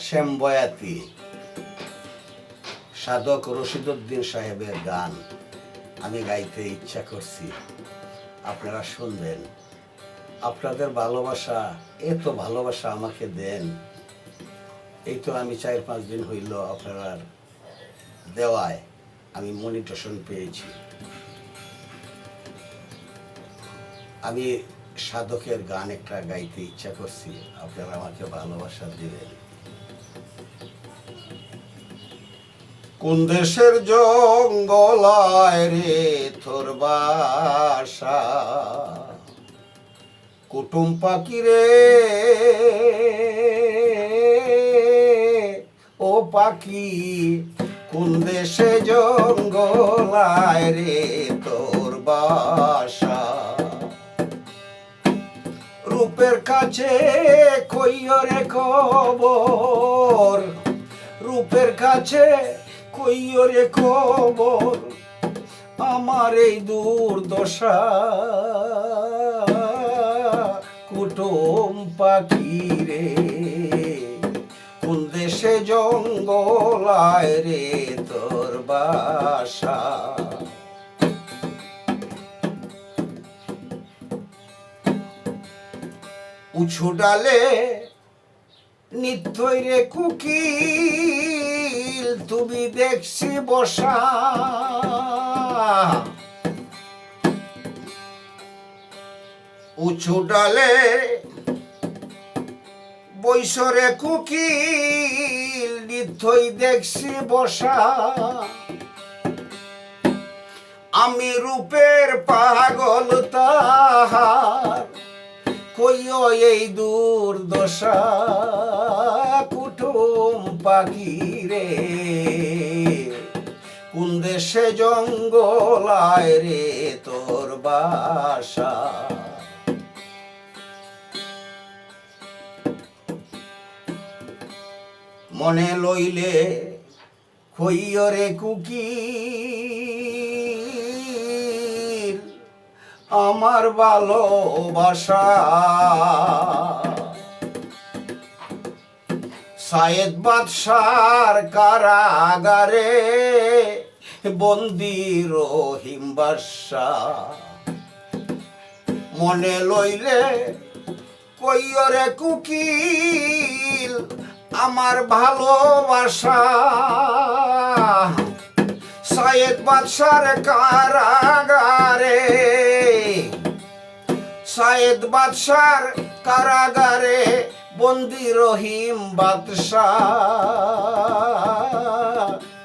শ্যাম বয়াতি সাধক রশিদউদ্দিন সাহেবের গান আমি গাইতে ইচ্ছা করছি, আপনারা শুনবেন। আপনাদের ভালোবাসা, এত ভালোবাসা আমাকে দেন। এই তো আমি 4-5 দিন হইল আপনারা দেওয়ায় আমি মনিটেশন পেয়েছি। আমি সাধকের গান একটা গাইতে ইচ্ছা করছি, আপনারা আমাকে ভালোবাসা দিবেন। কোন দেশের জঙ্গলায় রে তোর বাসা, কুটুম পাখি রে ও পাখি, কোন দেশে জঙ্গলায় রে তোর বাসা। রূপের কাছে কইও রে খবর, রূপের কাছে কইও রে খবর, আমার এই দুর্দশা। কুটুম পাখি রে কোন দেশে জঙ্গলায় রে তোর বাসা। উঁচু ডালে নিত্যই রে কুকিল তুমি দেখছি বসা, উঁচু ডালে বৈশরে কুকিল নিত্যই দেখছি বসা। আমি রূপের পাগল তাহার কইও এই দুর্দশা। কুটুম পাখি রে কোন দেশে জঙ্গলায় রে তোর বাসা। মনে লইলে কইও রে কুকিল আমার ভালোবাসা। সায়েদ বাদশার কারাগারে বন্দী রহিম বাদশাহ। মনে লইলে কইও রে কুকিল আমার ভালোবাসা। সায়েদ বাদশার কারাগারে, সায়েদ বাদশার কারাগারে বন্দী রহিম বাদশাহ।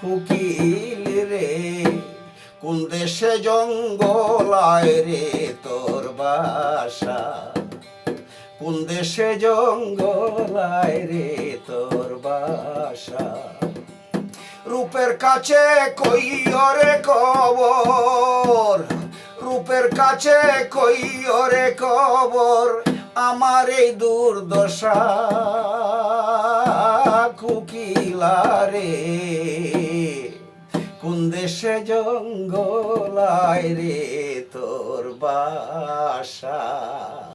কুকিল রে কোন দেশে জঙ্গলায় রে তোর বাসা, কোন দেশে জঙ্গলায় রে তোর বাসা। রূপের কাছে কইও রে খবর, রূপের কাছে কইও রে খবর, আমার এই দুর্দশা। কুকিলা রে কোন দেশে জঙ্গলায় রে তোর বাসা।